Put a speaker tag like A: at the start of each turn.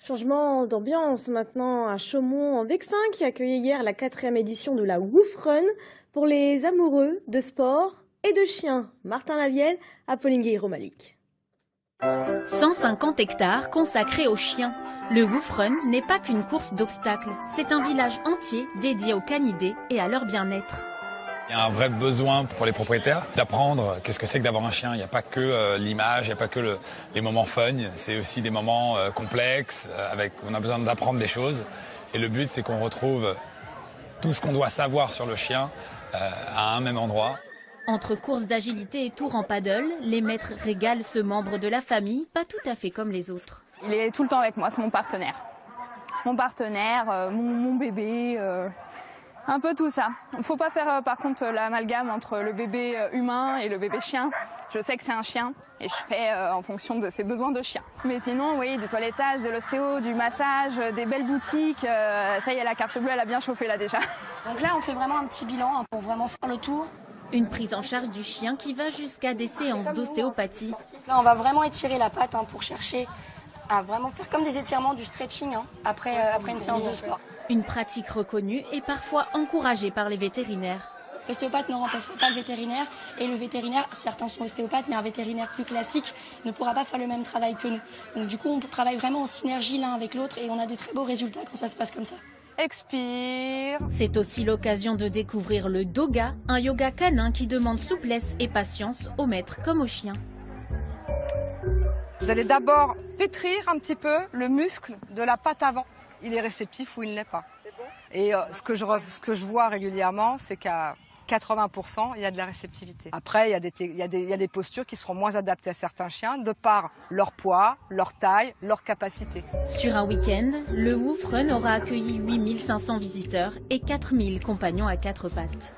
A: Changement d'ambiance maintenant à Chaumont en Vexin qui accueillait hier la 4e édition de la Woof Run pour les amoureux de sport et de chiens. Martin Lavielle, Apolline Guéraud-Malik.
B: 150 hectares consacrés aux chiens. Le Woof Run n'est pas qu'une course d'obstacles, c'est un village entier dédié aux canidés et à leur bien-être.
C: Il y a un vrai besoin pour les propriétaires d'apprendre qu'est-ce que c'est que d'avoir un chien. Il n'y a pas que l'image, il n'y a pas que les moments fun, c'est aussi des moments complexes, on a besoin d'apprendre des choses. Et le but, c'est qu'on retrouve tout ce qu'on doit savoir sur le chien à un même endroit.
B: Entre courses d'agilité et tours en paddle, les maîtres régalent ce membre de la famille, pas tout à fait comme les autres.
D: Il est tout le temps avec moi, c'est mon partenaire. Mon partenaire, mon bébé... Un peu tout ça. Il ne faut pas faire par contre l'amalgame entre le bébé humain et le bébé chien. Je sais que c'est un chien et je fais en fonction de ses besoins de chien. Mais sinon, oui, du toilettage, de l'ostéo, du massage, des belles boutiques. Ça y est, la carte bleue, elle a bien chauffé là déjà.
E: Donc là, on fait vraiment un petit bilan pour vraiment faire le tour.
B: Une prise en charge du chien qui va jusqu'à des séances d'ostéopathie.
E: Là, on va vraiment étirer la patte pour chercher à vraiment faire comme des étirements, du stretching après une séance de sport.
B: Une pratique reconnue et parfois encouragée par les vétérinaires.
E: L'ostéopathe ne remplacera pas le vétérinaire et le vétérinaire, certains sont ostéopathes, mais un vétérinaire plus classique ne pourra pas faire le même travail que nous. Donc du coup, on travaille vraiment en synergie l'un avec l'autre et on a des très beaux résultats quand ça se passe comme ça.
F: Expire.
B: C'est aussi l'occasion de découvrir le doga, un yoga canin qui demande souplesse et patience au maître comme au chien.
F: Vous allez d'abord pétrir un petit peu le muscle de la patte avant. Il est réceptif ou il ne l'est pas. Et ce que je vois régulièrement, c'est qu'à 80%, il y a de la réceptivité. Après, il y a des postures qui seront moins adaptées à certains chiens, de par leur poids, leur taille, leur capacité.
B: Sur un week-end, le Woof Run aura accueilli 8500 visiteurs et 4000 compagnons à quatre pattes.